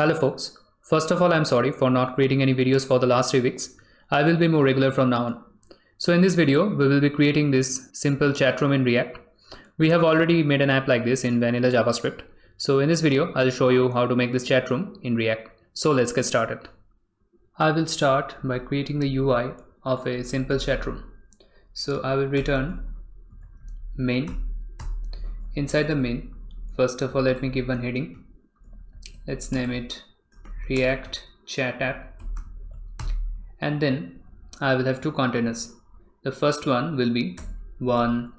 Hello folks. First of all, I'm sorry for not creating any videos for the last 3 weeks. I will be more regular from now on. So in this video, we will be creating this simple chat room in React. We have already made an app like this in vanilla JavaScript. So in this video, I'll show you how to make this chat room in React. So let's get started. I will start by creating the UI of a simple chat room. So I will return main. Inside the main, first of all, let me give one heading. Let's name it React Chat App, and then I will have two containers. The first one will be one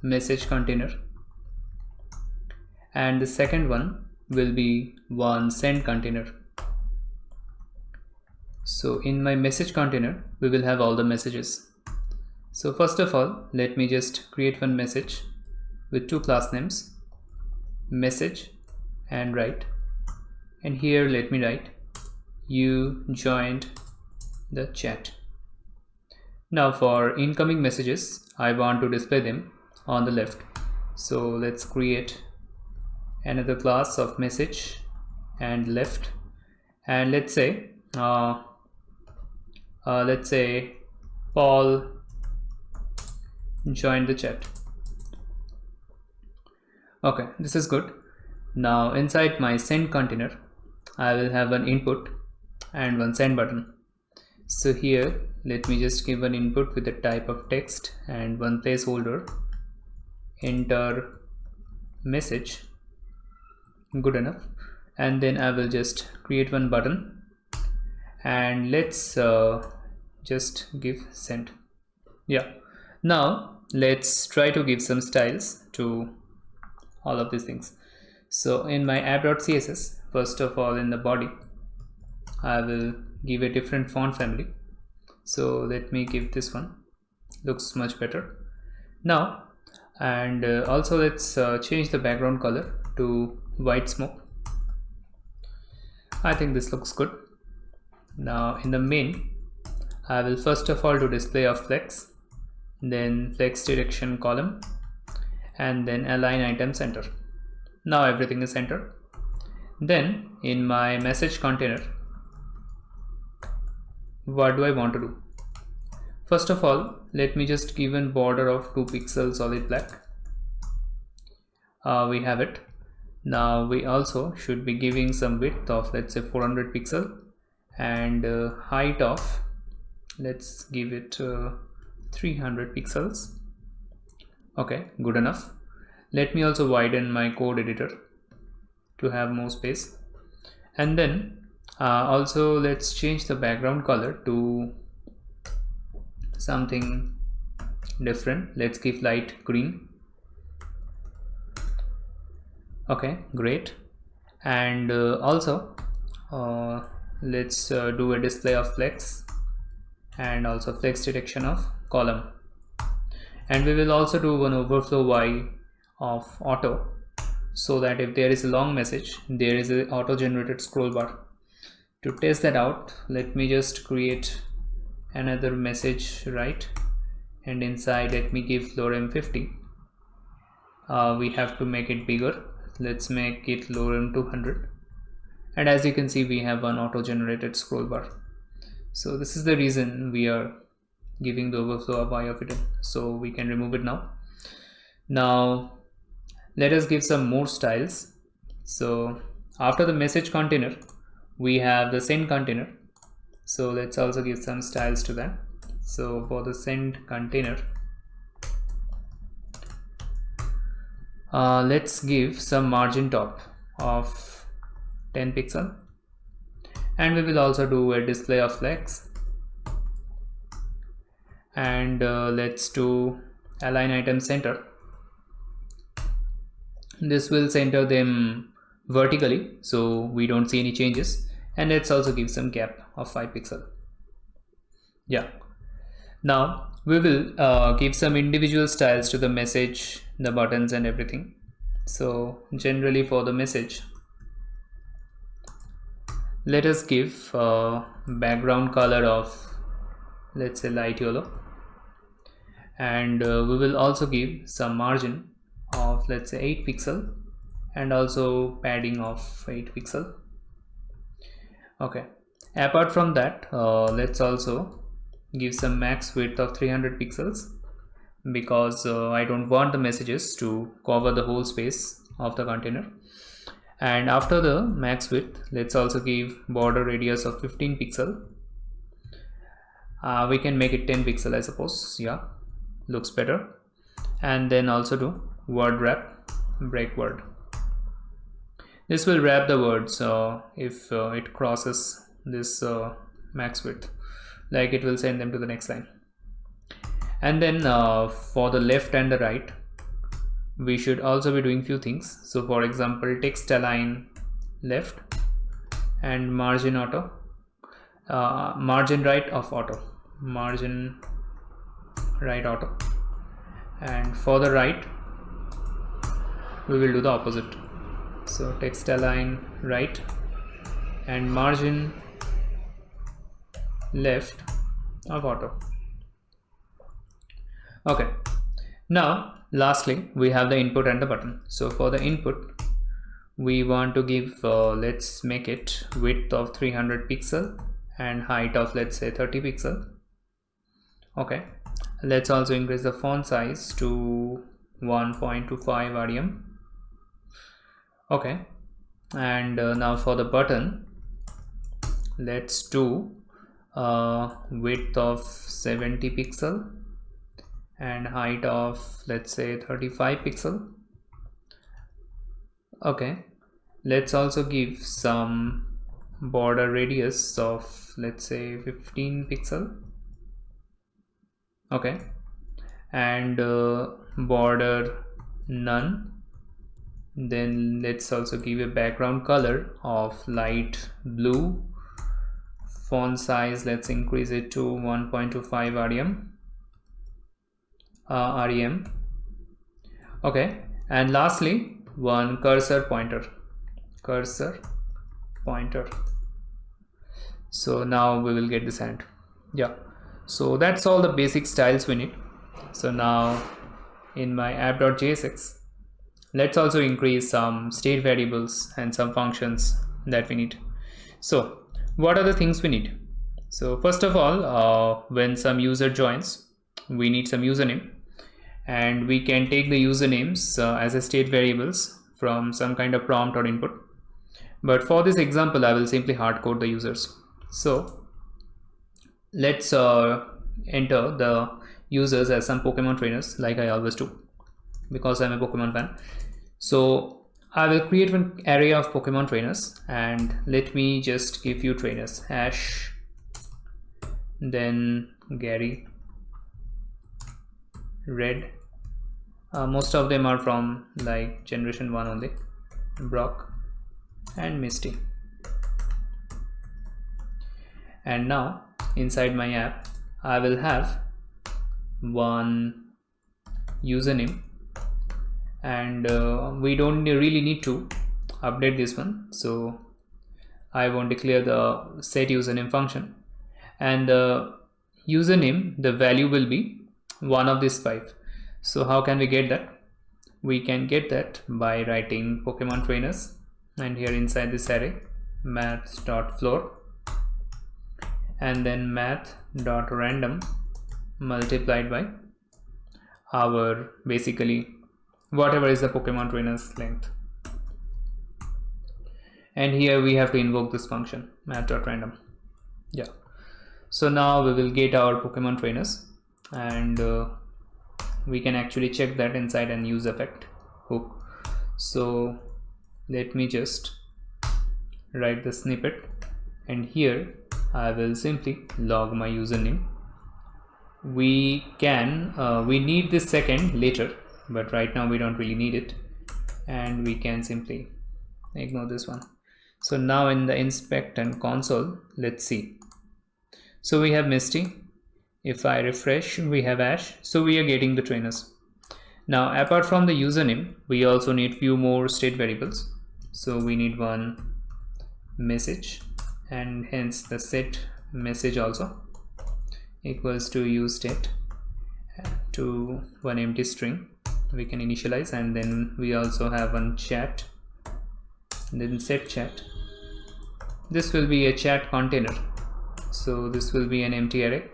message container, and the second one will be one send container. So in my message container, we will have all the messages. So first of all, let me just create one message with two class names, message and write. And here let me write, you joined the chat. Now for incoming messages, I want to display them on the left. So let's create another class of message and left, and let's say Paul joined the chat. Okay, this is good. Now inside my send container, I will have an input and one send button. So here let me just give an input with a type of text and one placeholder, enter message, good enough. And then I will just create one button and let's just give send. Yeah, now let's try to give some styles to all of these things. So in my app.css, first of all, in the body, I will give a different font family. So let me give this one, looks much better now. And also let's change the background color to white smoke. I think this looks good. Now in the main, I will first of all do display of flex, then flex direction column, and then align item center. Now everything is centered. Then in my message container, what do I want to do? First of all, let me just give a border of 2 pixels solid black. We have it. Now we also should be giving some width of, let's say, 400 pixel, and height of, let's give it 300 pixels. Okay, good enough. Let me also widen my code editor to have more space, and then also let's change the background color to something different. Let's give light green. Okay, great. And also let's do a display of flex and also flex detection of column, and we will also do one overflow y of auto, so that if there is a long message, there is a auto generated scroll bar. To test that out, let me just create another message, right, and inside let me give lorem 50. We have to make it bigger. Let's make it lorem 200, and as you can see, we have an auto generated scroll bar. So this is the reason we are giving the overflow of y of it, so we can remove it now. Now let us give some more styles. So after the message container, we have the send container. So let's also give some styles to that. So for the send container, let's give some margin top of 10 pixel, and we will also do a display of flex, and let's do align item center. This will center them vertically so we don't see any changes, and let's also give some gap of 5 pixel. Yeah, now we will give some individual styles to the message, the buttons and everything. So generally for the message, let us give background color of, let's say, light yellow, and we will also give some margin of, let's say, 8 pixel, and also padding of 8 pixel. Okay, apart from that, let's also give some max width of 300 pixels, because I don't want the messages to cover the whole space of the container. And after the max width, let's also give border radius of 15 pixel. We can make it 10 pixel, I suppose. Yeah, looks better. And then also do word wrap, break word. This will wrap the words if it crosses this max width, like it will send them to the next line. And then for the left and the right, we should also be doing few things. So for example, text align left and margin auto, margin right of auto, margin right auto. And for the right, we will do the opposite. So text align right and margin left of auto. Okay, now lastly we have the input and the button. So for the input, we want to give let's make it width of 300 pixel and height of, let's say, 30 pixel. Okay, let's also increase the font size to 1.25 rem. Okay, and now for the button, let's do width of 70 pixel and height of, let's say, 35 pixel. Okay, let's also give some border radius of, let's say, 15 pixel. Okay, and border none. Then let's also give a background color of light blue. Font size, let's increase it to 1.25 rem. Okay, and lastly, one cursor pointer. So now we will get this hand. Yeah, so that's all the basic styles we need. So now in my app.jsx, let's also increase some state variables and some functions that we need. So what are the things we need? So first of all, when some user joins, we need some username, and we can take the usernames as a state variables from some kind of prompt or input. But for this example, I will simply hard code the users. So let's enter the users as some Pokemon trainers, like I always do, because I'm a Pokemon fan. So I will create one array of Pokemon trainers, and let me just give you trainers, Ash, then Gary, Red. Most of them are from like generation 1 only, Brock and Misty. And now inside my app, I will have one username, and we don't really need to update this one, so I won't declare the set username function. And the username, the value will be one of these 5. So how can we get that? We can get that by writing Pokemon trainers, and here inside this array, math.floor, and then math.random multiplied by our, basically, whatever is the Pokemon trainers length. And here we have to invoke this function, math.random. Yeah, so now we will get our Pokemon trainers, and we can actually check that inside an use effect hook. So let me just write the snippet, and here I will simply log my username. We need this second later, but right now we don't really need it, and we can simply ignore this one. So now in the inspect and console, let's see. So we have Misty. If I refresh, we have Ash. So we are getting the trainers. Now apart from the username, we also need few more state variables. So we need one message, and hence the set message also equals to useState to one empty string we can initialize. And then we also have one chat, then set chat this will be a chat container, so this will be an empty array.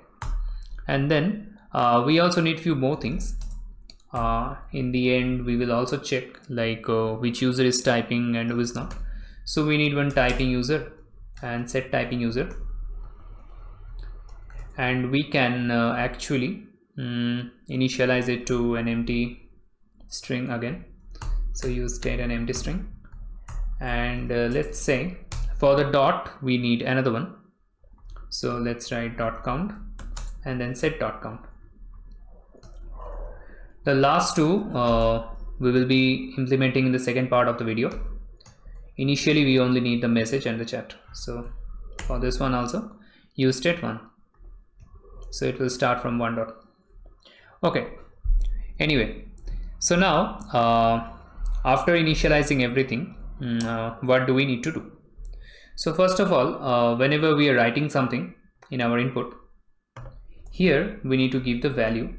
And then we also need few more things. In the end we will also check like which user is typing and who is not. So we need one typing user and set typing user, and we can actually initialize it to an empty string again. So use state an empty string, and let's say for the dot we need another one. So let's write dot count and then set dot count. The last two we will be implementing in the second part of the video. Initially we only need the message and the chat. So for this one also use state one, so it will start from one dot. Okay, anyway, so now after initializing everything, what do we need to do? So first of all, whenever we are writing something in our input, here we need to give the value.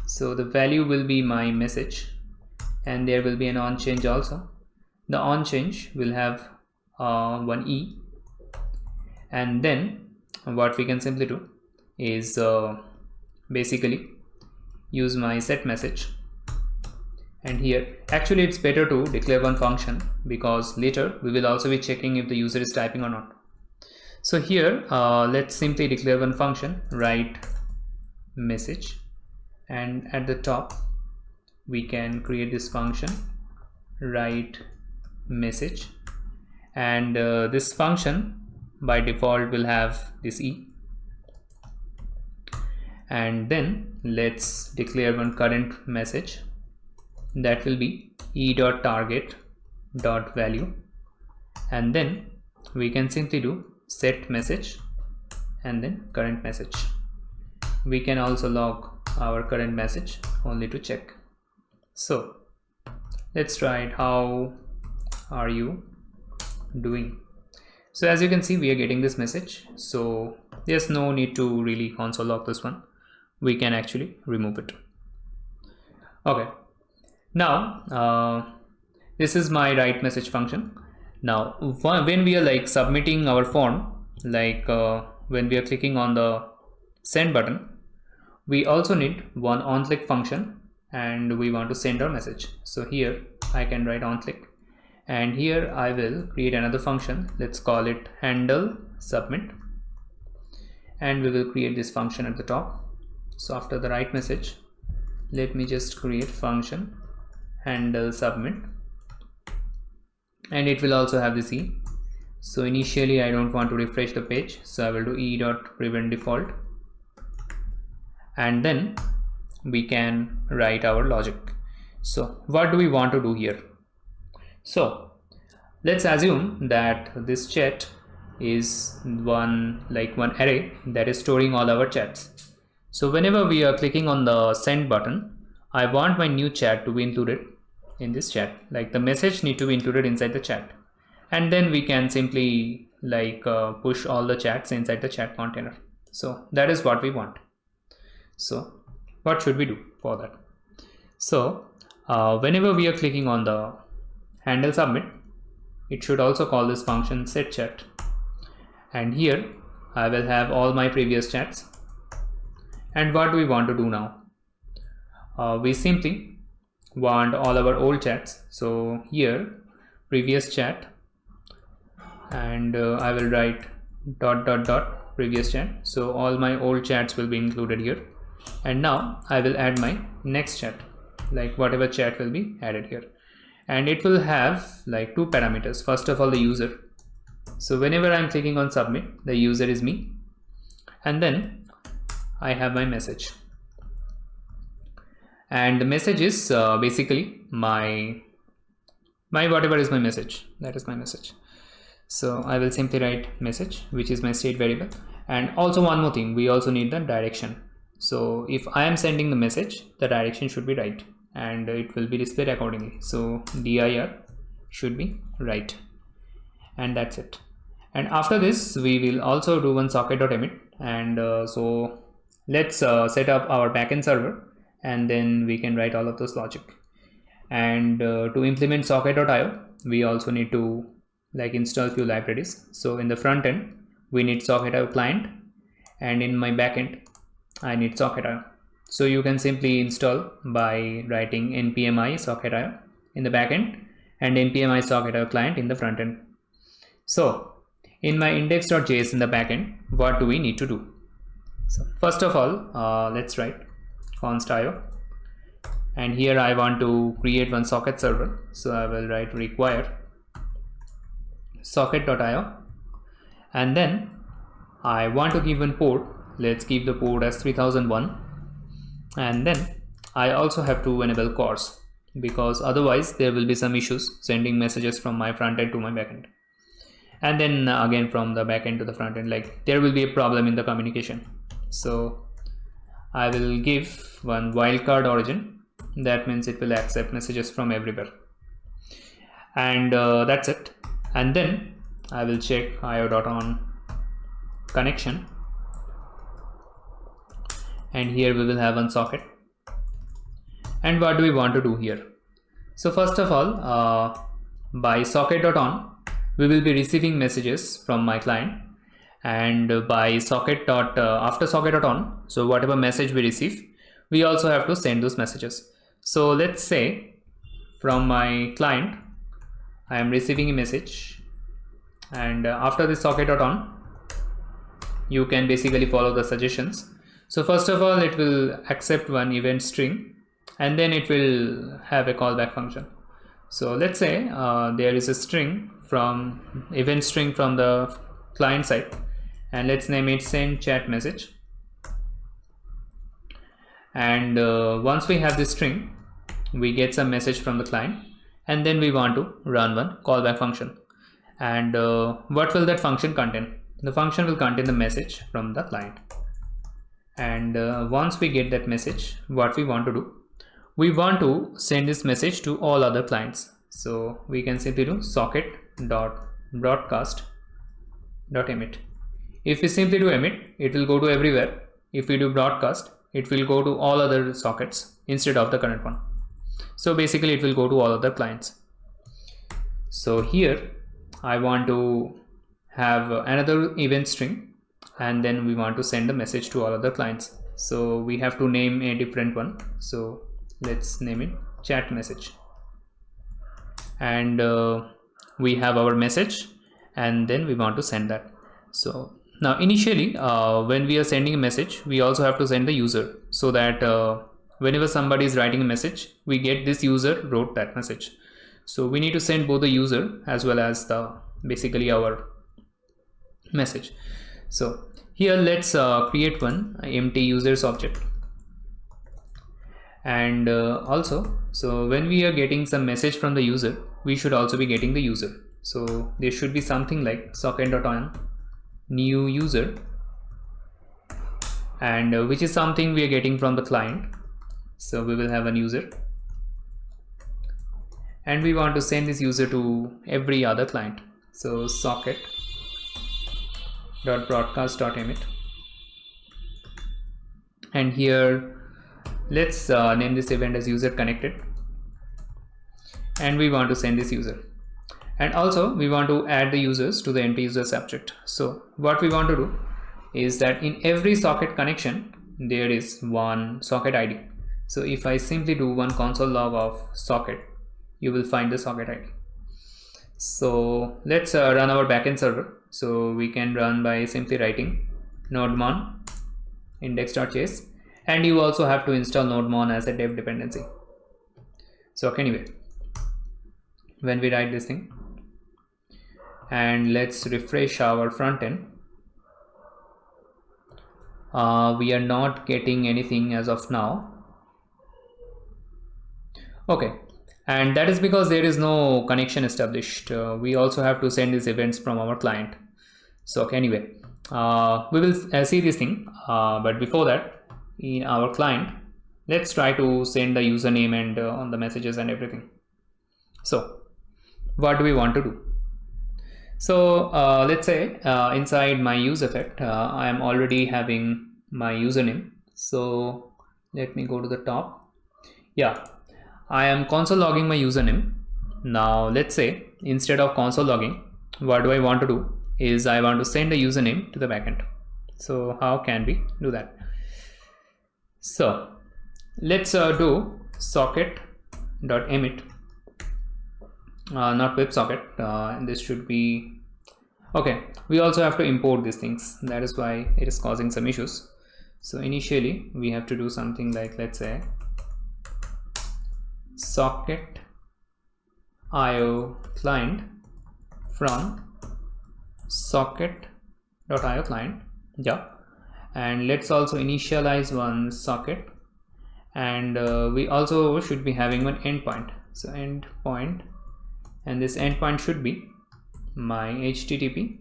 So the value will be my message, and there will be an on change also. The on change will have one e, and then what we can simply do is basically use my set message. And here actually it's better to declare one function, because later we will also be checking if the user is typing or not. So here let's simply declare one function, write message, and at the top we can create this function, write message, and this function by default will have this e. And then let's declare one current message, that will be e.target.value, and then we can simply do set message and then current message. We can also log our current message only to check. So let's write how are you doing. So as you can see we are getting this message, so there's no need to really console log this one. We can actually remove it. Okay, now this is my write message function. Now when we are like submitting our form, like when we are clicking on the send button, we also need one on click function, and we want to send our message. So here I can write on click, and here I will create another function. Let's call it handle submit, and we will create this function at the top. So after the write message, let me just create function handle submit, and it will also have this e. So initially I don't want to refresh the page, so I will do e.prevent default, and then we can write our logic. So what do we want to do here? So let's assume that this chat is one array that is storing all our chats. So whenever we are clicking on the send button, I want my new chat to be included in this chat, like the message need to be included inside the chat, and then we can simply push all the chats inside the chat container. So that is what we want. So what should we do for that? So whenever we are clicking on the handle submit, it should also call this function set chat, and here I will have all my previous chats. And what do we want to do now? We simply want all our old chats. So here previous chat, and I will write ... previous chat. So all my old chats will be included here. And now I will add my next chat, like whatever chat will be added here, and it will have like two parameters. First of all, the user. So whenever I'm clicking on submit, the user is me, and then I have my message, and the message is basically my whatever is my message, that is my message. So I will simply write message, which is my state variable. And also one more thing, we also need the direction. So if I am sending the message, the direction should be right, and it will be displayed accordingly. So dir should be right, and that's it. And after this we will also do one socket.emit, and so let's set up our backend server, and then we can write all of this logic. And to implement socket.io, we also need to like install few libraries. So in the front end, we need Socket.io client, and in my backend, I need Socket.io. So you can simply install by writing npmi Socket.io in the backend and npmi Socket.io client in the front end. So in my index.js in the backend, what do we need to do? So first of all, let's write const.io, and here I want to create one socket server. So I will write require socket.io, and then I want to give one port. Let's keep the port as 3001, and then I also have to enable CORS, because otherwise there will be some issues sending messages from my front end to my backend, and then again from the backend to the front end, like there will be a problem in the communication. So I will give one wildcard origin. That means it will accept messages from everywhere, and that's it. And then I will check io.on connection, and here we will have one socket. And what do we want to do here? So first of all, by socket.on, we will be receiving messages from my client, and by socket after socket.on, so whatever message we receive, we also have to send those messages. So let's say from my client I am receiving a message, and after this socket.on, you can basically follow the suggestions. So first of all, it will accept one event string, and then it will have a callback function. So let's say there is a string from event string from the client side, and let's name it send chat message. And once we have this string, we get some message from the client, and then we want to run one callback function. And what will that function contain? The function will contain the message from the client. And once we get that message, what we want to do, we want to send this message to all other clients. So we can simply do socket.broadcast.emit. If we simply do emit, it will go to everywhere. If we do broadcast, it will go to all other sockets instead of the current one. So basically it will go to all other clients. So here I want to have another event string, and then we want to send the message to all other clients. So we have to name a different one. So let's name it chat message, and we have our message, and then we want to send that. So now initially when we are sending a message, we also have to send the user, so that whenever somebody is writing a message, we get this user wrote that message. So we need to send both the user as well as the basically our message. So here let's create one empty users object. And also, so when we are getting some message from the user, we should also be getting the user. So there should be something like socket.on new user, and which is something we are getting from the client. So we will have a user, and we want to send this user to every other client. So socket.broadcast.emit, and here let's name this event as user connected, and we want to send this user. And also we want to add the users to the empty users object. So what we want to do is that in every socket connection there is one socket ID. So if I simply do one console log of socket, you will find the socket ID. So let's run our backend server. So we can run by simply writing nodemon index.js, and you also have to install nodemon as a dev dependency. So anyway, when we write this thing, and let's refresh our front end, we are not getting anything as of now. Okay, and that is because there is no connection established. We also have to send these events from our client. So anyway, we will see this thing, but before that, in our client, let's try to send the username and on the messages and everything. So what do we want to do? So let's say inside my use effect, I am already having my username. So let me go to the top. Yeah, I am console logging my username. Now let's say instead of console logging, what do I want to do is I want to send a username to the backend. So how can we do that? So let's do socket.emit, not WebSocket. This should be okay. We also have to import these things. That is why it is causing some issues. So initially we have to do something like, let's say, socket IO client from socket.io client. Yeah, and let's also initialize one socket, and we also should be having one endpoint. So endpoint, and this endpoint should be my HTTP,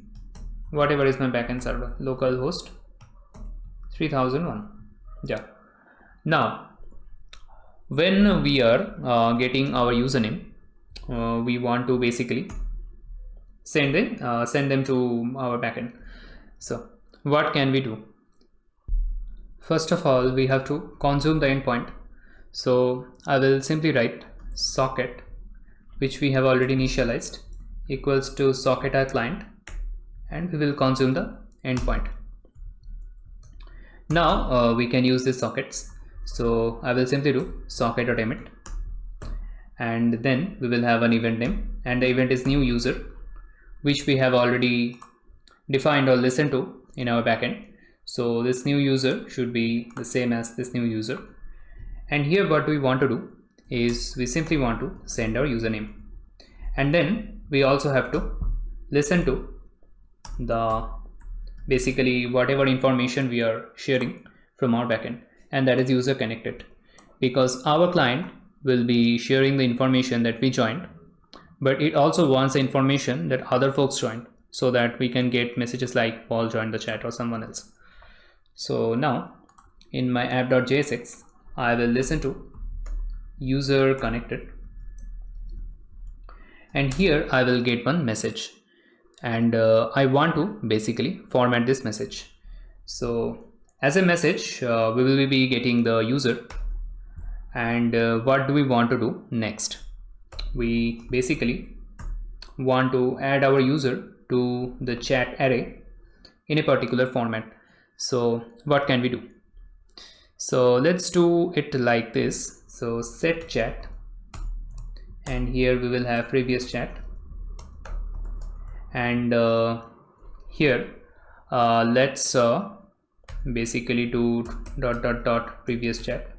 whatever is my backend server, localhost 3001. Yeah. Now when we are getting our username, we want to basically send them to our backend. So what can we do? First of all, we have to consume the endpoint. So I will simply write socket, which we have already initialized, equals to socket client, and we will consume the endpoint. Now we can use these sockets. So I will simply do socket.emit, and then we will have an event name, and the event is new user, which we have already defined or listened to in our backend. So this new user should be the same as this new user. And here what we want to do is we simply want to send our username, and then we also have to listen to the basically whatever information we are sharing from our backend, and that is user connected, because our client will be sharing the information that we joined, but it also wants the information that other folks joined, so that we can get messages like Paul joined the chat or someone else. So now in my app.jsx, I will listen to user connected, and here I will get one message, and I want to basically format this message. So as a message, we will be getting the user, and what do we want to do next? We basically want to add our user to the chat array in a particular format. So what can we do? So let's do it like this. So set chat, and here we will have previous chat, and here let's basically do dot previous chat,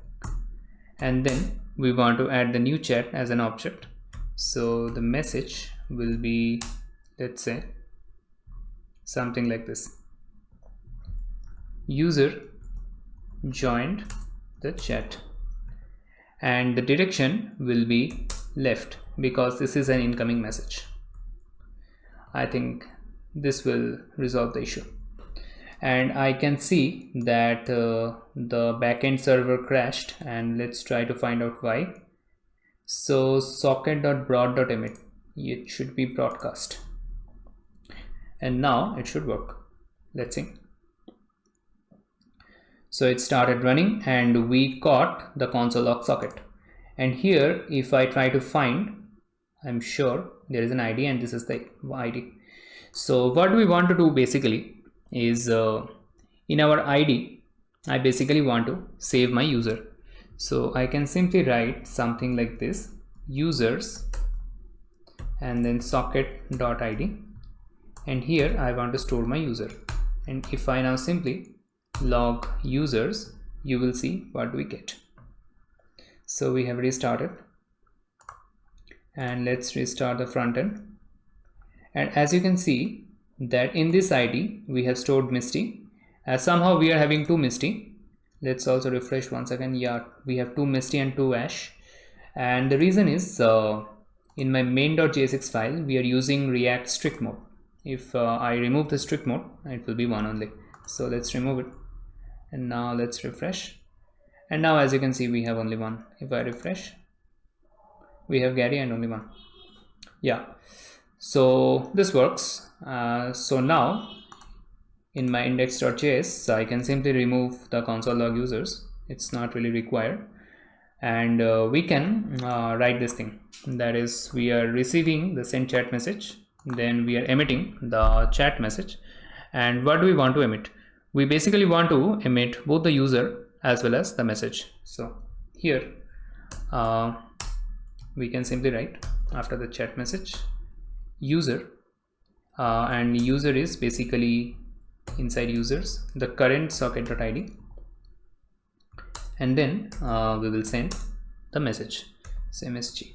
and then we want to add the new chat as an object. So the message will be, let's say, something like this: user joined the chat, and the direction will be left because this is an incoming message. I think this will resolve the issue, and I can see that the backend server crashed, and let's try to find out why. So socket.broad.emit, it should be broadcast, and now it should work. Let's see. So it started running, and we caught the console log socket, and here if I try to find, I'm sure there is an ID, and this is the ID. So what we want to do basically is in our ID, I basically want to save my user. So I can simply write something like this: users, and then socket.id, and here I want to store my user. And if I now simply log users, you will see what we get. So we have restarted, and let's restart the front end, and as you can see that in this ID we have stored Misty, as somehow we are having two Misty. Let's also refresh once again. Yeah, we have two Misty and two Ash, and the reason is in my main.jsx file we are using React strict mode. If I remove the strict mode, it will be one only. So let's remove it, and now let's refresh, and now as you can see we have only one. If I refresh, we have Gary and only one. Yeah, so this works. So now in my index.js, I can simply remove the console log users. It's not really required, and we can write this thing, that is we are receiving the send chat message, then we are emitting the chat message. And what do we want to emit? We basically want to emit both the user as well as the message. So here we can simply write after the chat message user, and user is basically inside users the current socket.id, and then we will send the message, msg.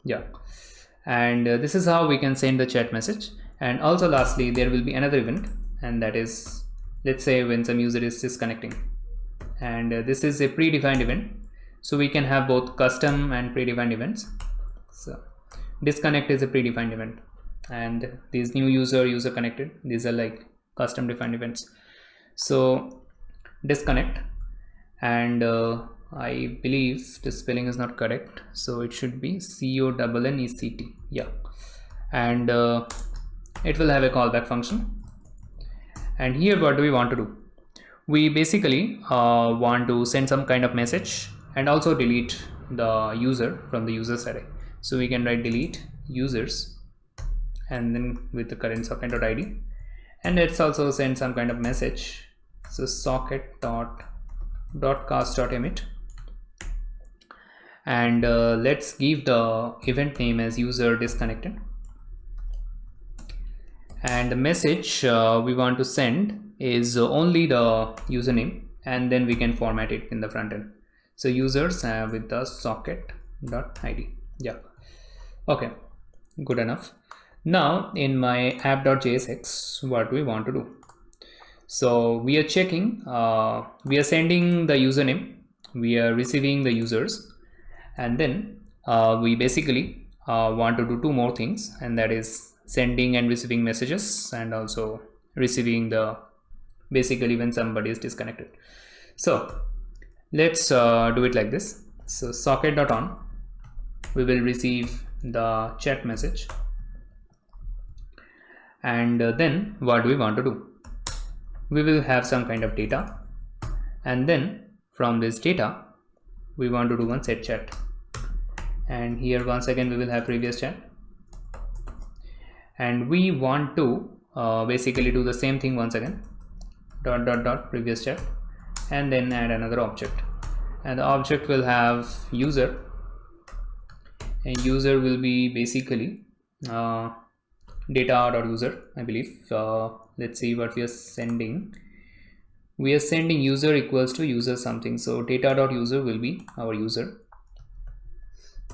Yeah, and this is how we can send the chat message. And also lastly, there will be another event, and that is, let's say when some user is disconnecting, and this is a predefined event. So we can have both custom and predefined events. So disconnect is a predefined event, and these new user connected, these are like custom defined events. So disconnect, and I believe the spelling is not correct, so it should be CONNECT. Yeah, and it will have a callback function. And here what do we want to do? We basically want to send some kind of message and also delete the user from the users array. So we can write delete users and then with the current socket.id, and let's also send some kind of message. So socket.cast.emit, and let's give the event name as user disconnected, and the message we want to send is only the username, and then we can format it in the front end. So users with the socket.id. Yeah, okay, good enough. Now in my app.jsx, what do we want to do? So we are checking, we are sending the username, we are receiving the users, and then we basically want to do two more things, and that is sending and receiving messages, and also receiving the basically when somebody is disconnected. So let's do it like this. So socket.on, we will receive the chat message, and then what do we want to do? We will have some kind of data, and then from this data we want to do one set chat, and here once again we will have previous chat, and we want to basically do the same thing once again, dot previous chat, and then add another object, and the object will have user, and user will be basically data.user, I believe. Let's see what we are sending. We are sending user equals to user something, so data.user will be our user,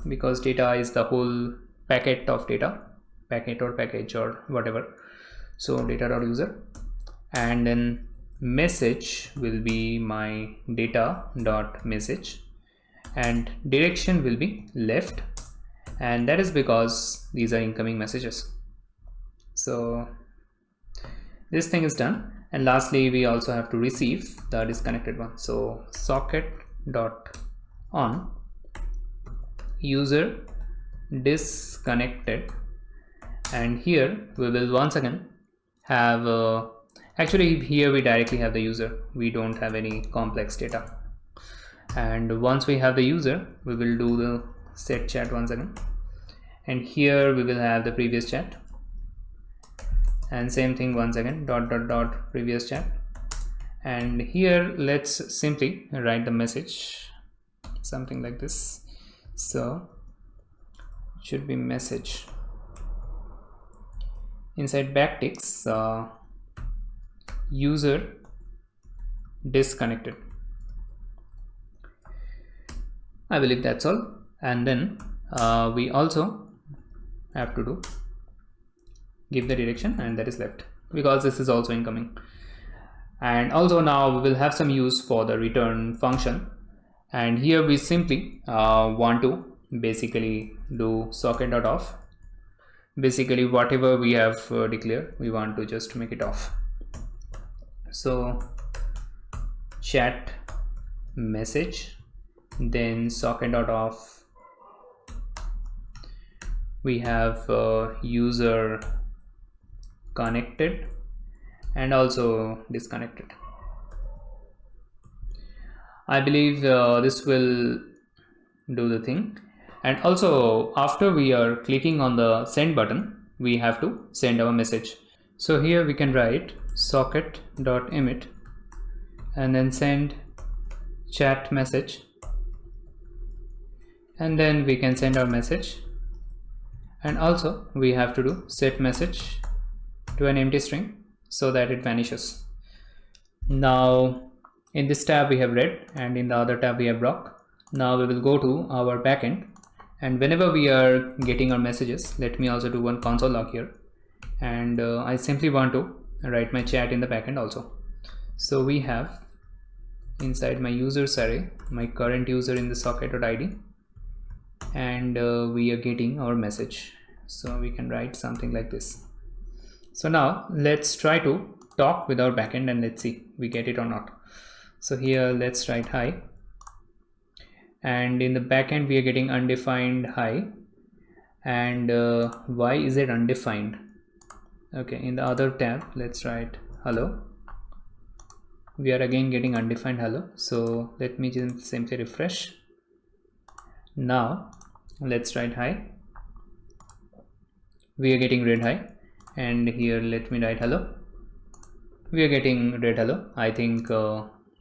because data is the whole packet of data, packet or package or whatever. So data.user, and then message will be my data.message, and direction will be left, and that is because these are incoming messages. So this thing is done, and lastly we also have to receive the disconnected one. So socket.on user disconnected, and here we will once again have actually here we directly have the user, we don't have any complex data, and once we have the user we will do the set chat once again, and here we will have the previous chat, and same thing once again, dot previous chat, and here let's simply write the message something like this. So it should be message inside backticks user disconnected. I believe that's all, and then we also have to do give the direction, and that is left because this is also incoming. And also now we will have some use for the return function, and here we simply want to basically do socket.off. Basically whatever we have declared, we want to just make it off. So chat message, then socket.off, we have user connected and also disconnected. I believe this will do the thing. And also after we are clicking on the send button, we have to send our message. So here we can write socket.emit and then send chat message, and then we can send our message. And also we have to do set message to an empty string so that it vanishes. Now in this tab we have read, and in the other tab we have block. Now we will go to our backend, and whenever we are getting our messages, let me also do one console log here, and I simply want to write my chat in the backend also. So we have inside my users array my current user in the socket.id, and we are getting our message. So we can write something like this. So now let's try to talk with our backend and let's see we get it or not. So here let's write hi, and in the backend we are getting undefined hi. And why is it undefined? Okay, in the other tab let's write hello. We are again getting undefined hello. So let me just simply refresh. Now let's write hi. We are getting red hi, and here let me write hello. We are getting red hello. I think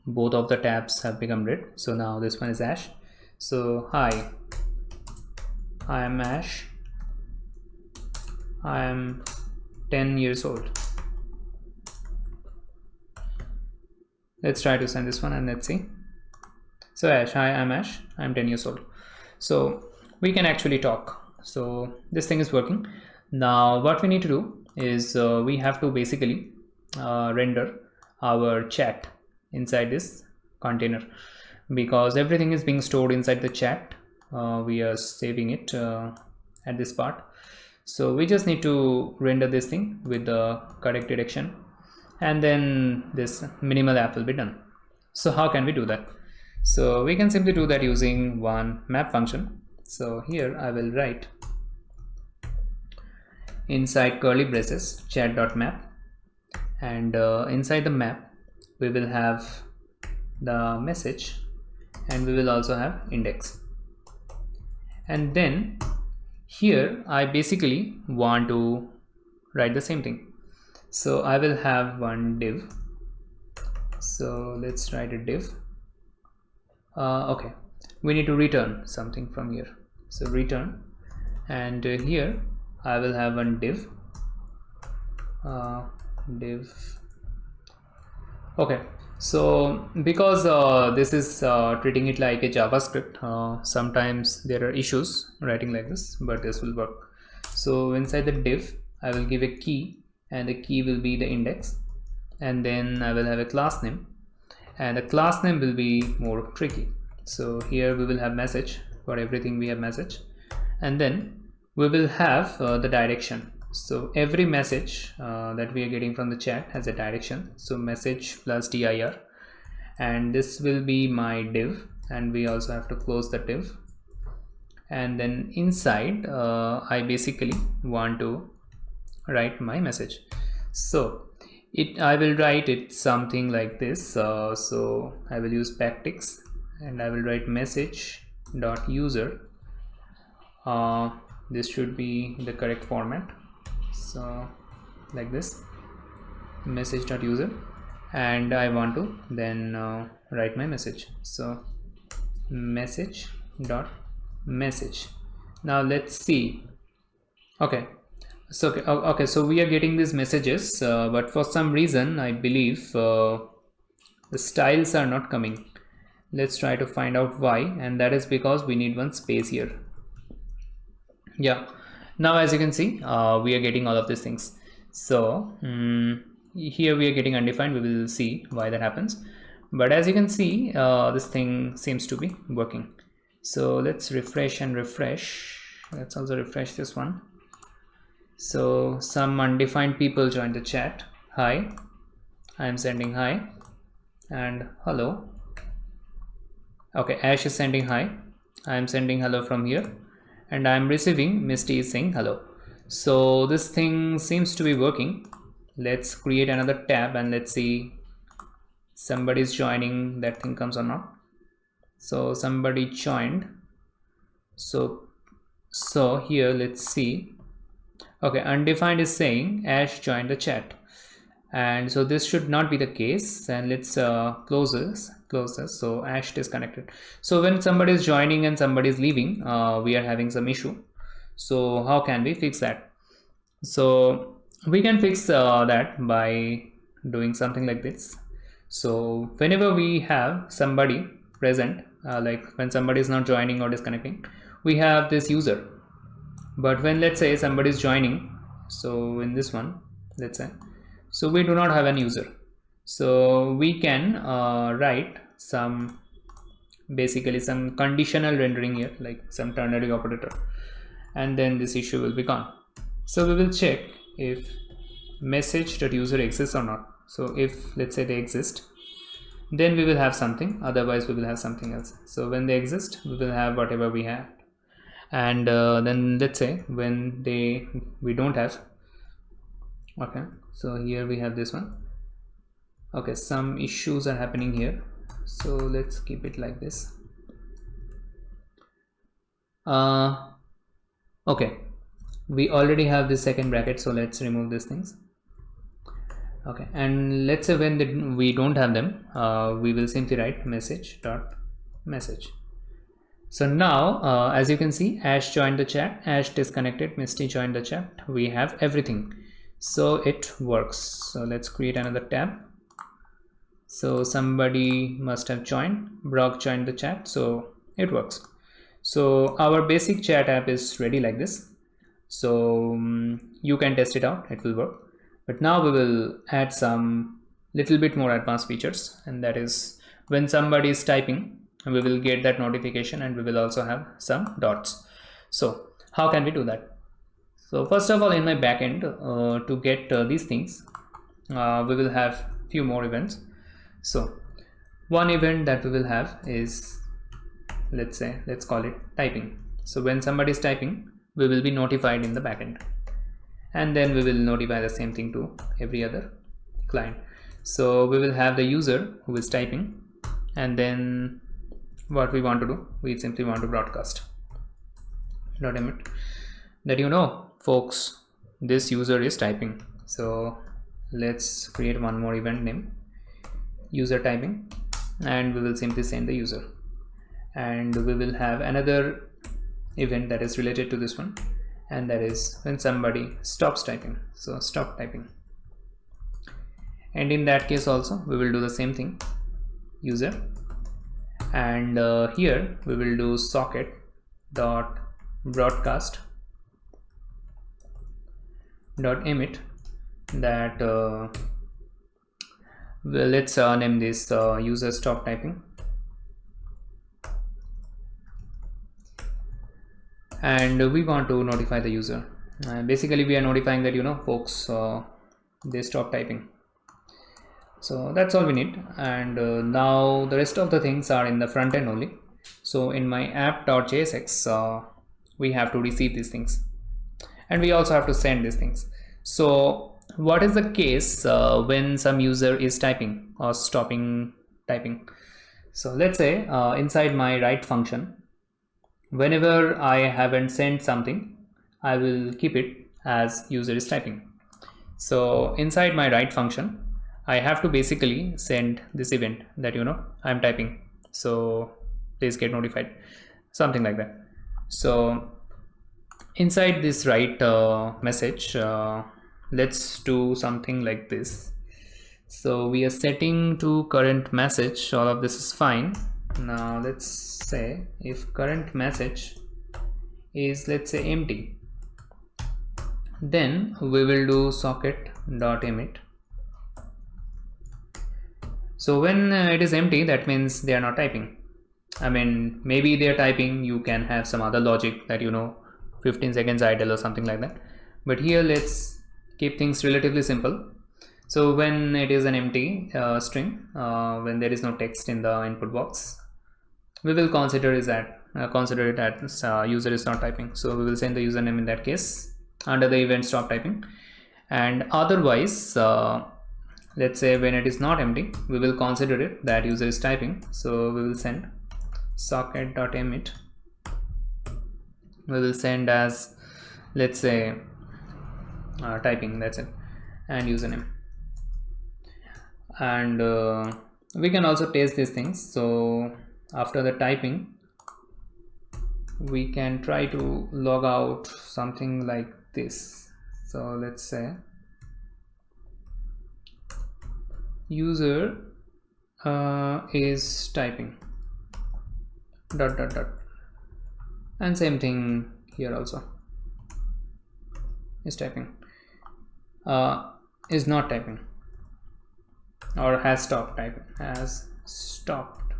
both of the tabs have become red. So now this one is Ash. So hi, I am Ash. I am 10 years old. Let's try to send this one and let's see. So Ash, hi, I'm Ash. I'm 10 years old. So we can actually talk. So this thing is working. Now what we need to do is we have to basically render our chat inside this container, because everything is being stored inside the chat. We are saving it at this part. So we just need to render this thing with the correct direction, and then this minimal app will be done. So how can we do that? So we can simply do that using one map function. So here I will write inside curly braces chat.map, and inside the map we will have the message, and we will also have index. And then here I basically want to write the same thing. So I will have one div. So let's write a div. Okay, we need to return something from here. So return, and here I will have one div. Div. Okay, so because this is treating it like a JavaScript, sometimes there are issues writing like this, but this will work. So inside the div I will give a key, and the key will be the index, and then I will have a class name, and the class name will be more tricky. So here we will have message. For everything we have message, and then we will have the direction. So every message that we are getting from the chat has a direction. So message plus dir, and this will be my div, and we also have to close the div. And then inside I basically want to write my message. So I will write it something like this. So I will use backticks, and I will write message dot user. This should be the correct format. So like this, message dot user, and I want to then write my message. So message dot message. Now let's see. Okay, so okay, so we are getting these messages, but for some reason I believe the styles are not coming. Let's try to find out why, and that is because we need one space here. Yeah, now as you can see we are getting all of these things. So here we are getting undefined. We will see why that happens, but as you can see this thing seems to be working. So let's refresh and refresh. Let's also refresh this one. So some undefined people joined the chat. Hi, I am sending hi, and hello. Okay, Ash is sending hi. I am sending hello from here, and I am receiving Misty is saying hello. So this thing seems to be working. Let's create another tab and let's see somebody is joining, that thing comes or not. So somebody joined. So here let's see. Okay, undefined is saying Ash joined the chat, and so this should not be the case. And let's close this. So Ash disconnected. So when somebody is joining and somebody is leaving, we are having some issue. So how can we fix that? So we can fix that by doing something like this. So whenever we have somebody present, like when somebody is not joining or disconnecting, we have this user. But when, let's say, somebody is joining, so in this one, let's say, so we do not have an user, so we can write some, basically some conditional rendering here, like some ternary operator, and then this issue will be gone. So we will check if message.user exists or not. So if, let's say, they exist, then we will have something, otherwise we will have something else. So when they exist, we will have whatever we have. And then let's say when we don't have. Okay, so here we have this one. Okay, some issues are happening here, so let's keep it like this. Okay, we already have this second bracket, so let's remove these things. Okay, and let's say when we don't have them, we will simply write message. So now, as you can see, Ash joined the chat, Ash disconnected, Misty joined the chat. We have everything, so it works. So let's create another tab. So somebody must have joined, Brock joined the chat, so it works. So our basic chat app is ready like this. So you can test it out, it will work. But now we will add some little bit more advanced features, and that is when somebody is typing, we will get that notification, and we will also have some dots. So how can we do that? So first of all, in my backend, to get these things, we will have few more events. So one event that we will have is, let's call it typing. So when somebody is typing, we will be notified in the backend, and then we will notify the same thing to every other client. So we will have the user who is typing, and then what we want to do, we simply want to broadcast .emit that folks, this user is typing. So let's create one more event name, user typing, and we will simply send the user. And we will have another event that is related to this one, and that is when somebody stops typing, so stop typing. And in that case also we will do the same thing, user, and here we will do socket dot broadcast dot emit that well, let's name this user stop typing, and we want to notify the user. Basically we are notifying that folks, they stop typing. So that's all we need. And now the rest of the things are in the front end only. So in my app.jsx, we have to receive these things, and we also have to send these things. So what is the case when some user is typing or stopping typing? So let's say inside my write function, whenever I haven't sent something, I will keep it as user is typing. So inside my write function, I have to basically send this event that I'm typing, so please get notified, something like that. So inside this write message, let's do something like this. So we are setting to current message, all of this is fine. Now let's say if current message is, let's say, empty, then we will do socket.emit. So when it is empty, that means they are not typing. I mean, maybe they are typing, you can have some other logic that 15 seconds idle or something like that, but here let's keep things relatively simple. So when it is an empty string, when there is no text in the input box, we will consider it as user is not typing. So we will send the username in that case under the event stop typing. And otherwise, let's say when it is not empty, we will consider it that user is typing. So we will send socket.emit. We will send as, let's say, typing, that's it, and username. And we can also test these things. So after the typing, we can try to log out something like this. So let's say user is typing ... and same thing here also, is typing, is not typing, or has stopped typing, has stopped.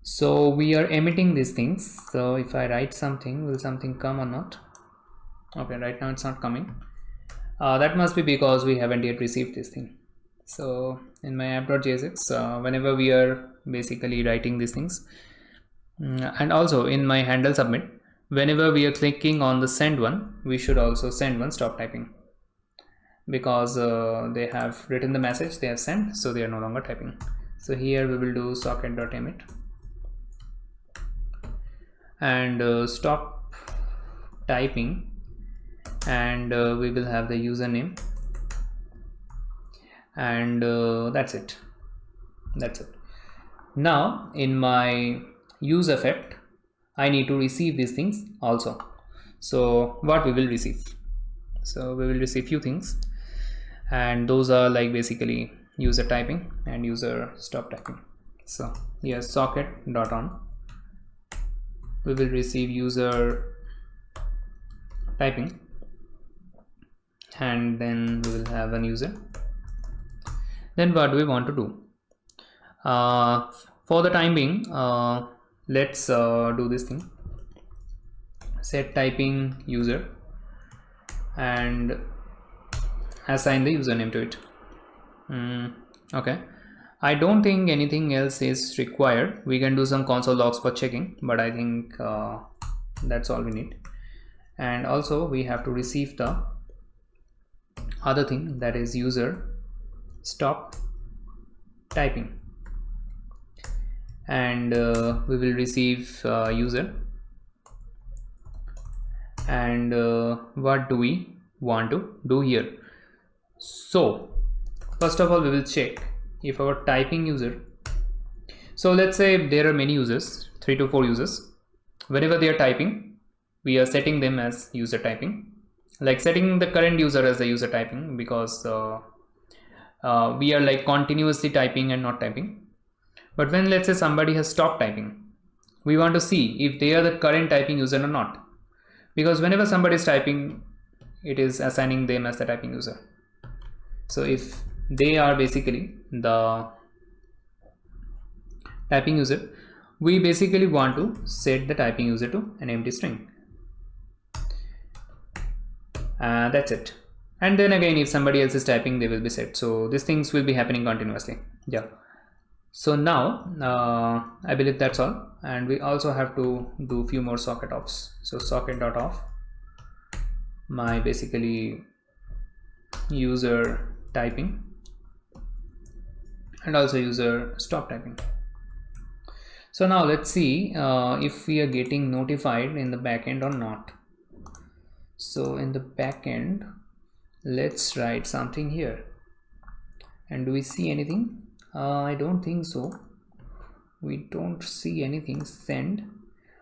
So we are emitting these things. So if I write something, will something come or not? Okay, right now it's not coming. That must be because we haven't yet received this thing. So in my app.jsx, whenever we are basically writing these things, and also in my handle submit, whenever we are clicking on the send one, we should also send one stop typing, because they have written the message, they have sent, so they are no longer typing. So here we will do socket.emit and stop typing, and we will have the username, and that's it. Now in my use effect, I need to receive these things also. So what we will receive? So we will receive few things, and those are like basically user typing and user stop typing. So here socket.on, we will receive user typing, and then we will have an user. Then what do we want to do? For the time being, let's do this thing, set typing user, and assign the username to it. Okay, I don't think anything else is required. We can do some console logs for checking, but I think that's all we need. And also we have to receive the other thing, that is user stop typing, and we will receive user. And what do we want to do here? So first of all, we will check if our typing user, so let's say there are many users, 3 to 4 users. Whenever they are typing, we are setting them as user typing, like setting the current user as the user typing, because we are like continuously typing and not typing. But when let's say somebody has stopped typing, we want to see if they are the current typing user or not, because whenever somebody is typing, it is assigning them as the typing user. So if they are basically the typing user, we basically want to set the typing user to an empty string. That's it. And then again, if somebody else is typing, they will be set. So these things will be happening continuously. Yeah. So now I believe that's all, and we also have to do few more socket offs. So socket.off, my basically user typing, and also user stop typing. So now let's see if we are getting notified in the backend or not. So in the backend, let's write something here, and do we see anything? I don't think so. We don't see anything. Send.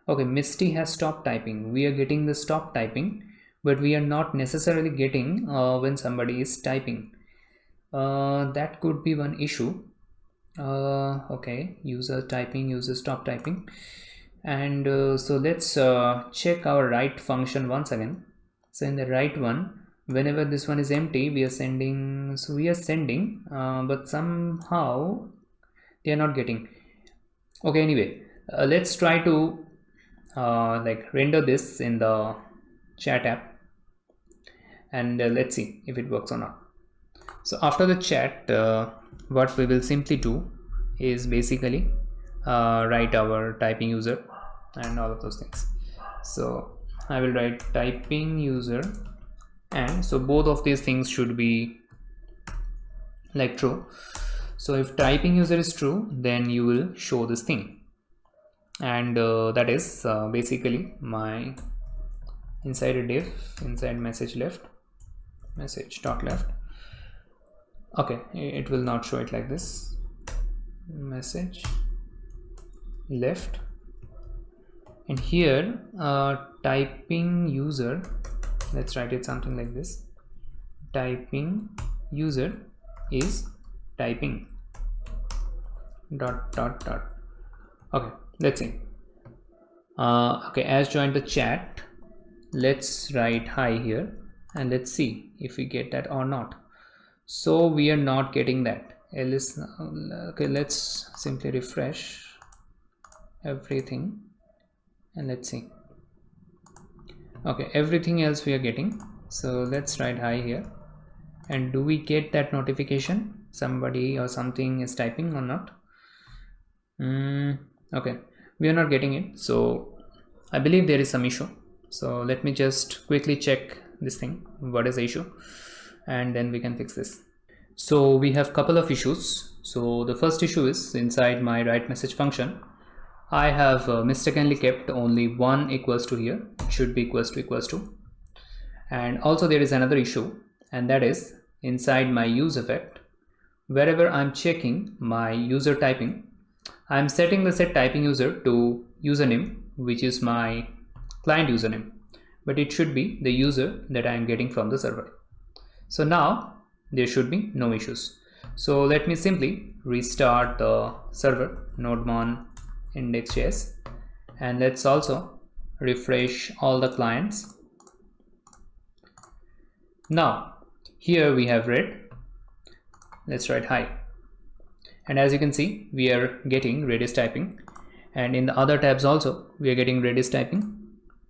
Okay, Misty has stopped typing. We are getting the stop typing, but we are not necessarily getting when somebody is typing. That could be one issue. Okay, user typing, user stop typing, and so let's check our write function once again. So in the write one, whenever this one is empty, we are sending. So we are sending, but somehow they are not getting. Okay, anyway, let's try to like render this in the chat app, and let's see if it works or not. So after the chat, what we will simply do is basically write our typing user and all of those things. So I will write typing user, and so both of these things should be like true. So if typing user is true, then you will show this thing, and that is basically my inside a div, inside message left, message dot left. Okay, it will not show it like this. Message left, and here typing user, let's write it something like this. Typing user is typing dot dot dot. Okay, let's see. Okay, as joined the chat, let's write hi here and let's see if we get that or not. So we are not getting that. Okay, let's simply refresh everything and let's see. Okay, everything else we are getting. So let's write hi here, and do we get that notification somebody or something is typing or not? Okay, we are not getting it, so I believe there is some issue. So let me just quickly check this thing, what is the issue, and then we can fix this. So we have couple of issues. So the first issue is inside my write message function, I have mistakenly kept only one equals to here. It should be equals to. And also there is another issue, and that is inside my use effect, wherever I'm checking my user typing, I'm setting the set typing user to username, which is my client username, but it should be the user that I am getting from the server. So now there should be no issues. So let me simply restart the server nodemon index.js, and let's also refresh all the clients. Now here we have red. Let's write hi, and as you can see we are getting Redis typing, and in the other tabs also we are getting Redis typing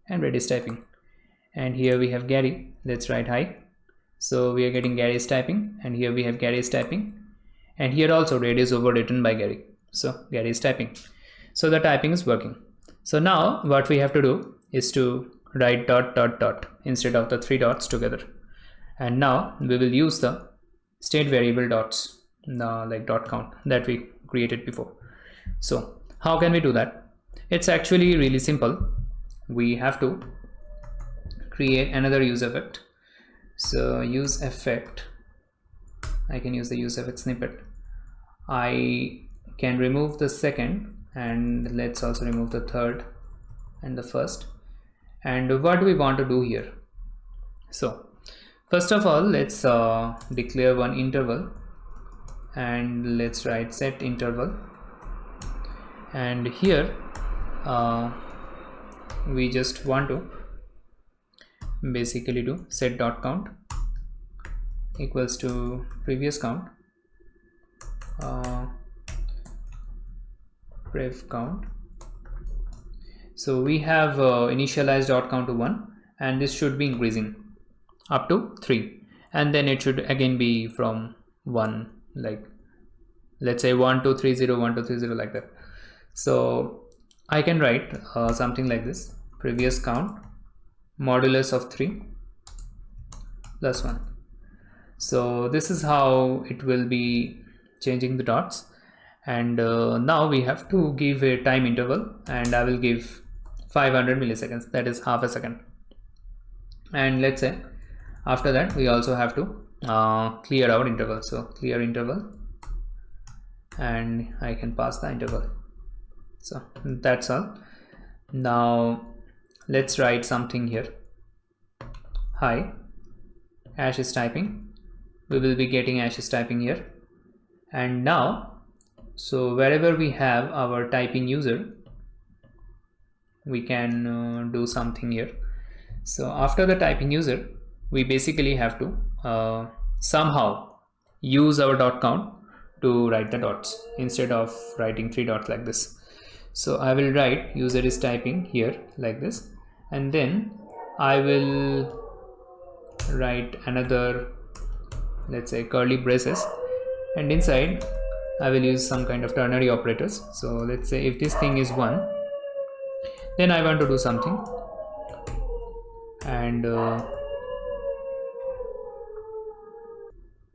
and Redis typing. And here we have Gary. Let's write hi. So we are getting Gary's typing, and here we have Gary's typing, and here also red is overwritten by Gary, so Gary is typing. So the typing is working. So now what we have to do is to write dot dot dot instead of the three dots together, and now we will use the state variable dots, like dot count that we created before. So how can we do that? It's actually really simple. We have to create another use effect. So use effect, I can use the use effect snippet. I can remove the second, and let's also remove the third and the first. And what do we want to do here? So first of all, let's declare one interval, and let's write set interval, and here we just want to basically do set dot count equals to previous count, prev count. So we have initialized dot count to 1, and this should be increasing up to 3, and then it should again be from 1, like let's say 1230 1230, like that. So I can write something like this: previous count modulus of 3 plus 1. So this is how it will be changing the dots. And now we have to give a time interval, and I will give 500 milliseconds, that is half a second. And let's say after that we also have to clear our interval. So clear interval, and I can pass the interval. So that's all. Now let's write something here. Hi, Ash is typing. We will be getting Ash is typing here. And now, so wherever we have our typing user, we can do something here. So after the typing user, we basically have to somehow use our dot count to write the dots instead of writing 3 dots like this. So I will write user is typing here like this, and then I will write another, let's say, curly braces, and inside I will use some kind of ternary operators. So let's say if this thing is 1, then I want to do something, and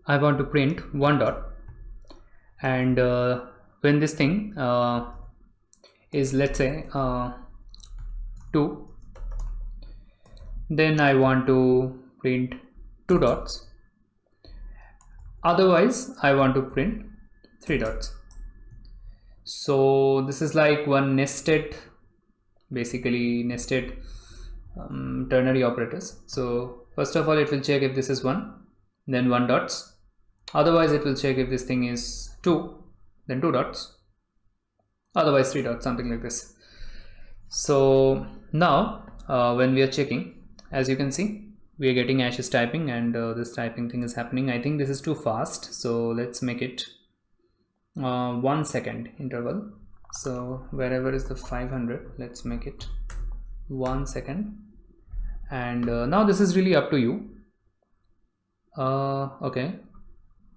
I want to print 1 dot, and when this thing is, let's say, 2, then I want to print 2 dots. Otherwise I want to print 3 dots. So this is like one nested, basically nested ternary operators. So first of all it will check if this is 1, then 1 dots. Otherwise it will check if this thing is 2, then 2 dots. Otherwise 3 dots, something like this. So now when we are checking, as you can see, we are getting Ash's typing, and this typing thing is happening. I think this is too fast, so let's make it 1 second interval. So wherever is the 500, let's make it 1 second. And now this is really up to you. Okay,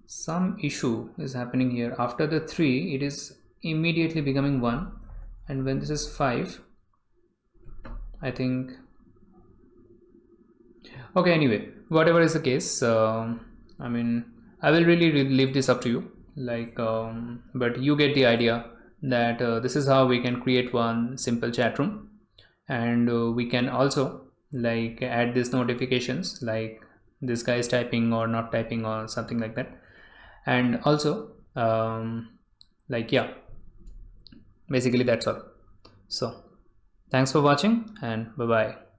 some issue is happening here. After the 3 it is immediately becoming 1, and when this is 5, I think, okay, anyway, whatever is the case, I mean, I will really leave this up to you, like but you get the idea that this is how we can create one simple chat room. And we can also like add these notifications, like this guy is typing or not typing or something like that. And also like, yeah, basically that's all. So thanks for watching, and bye bye.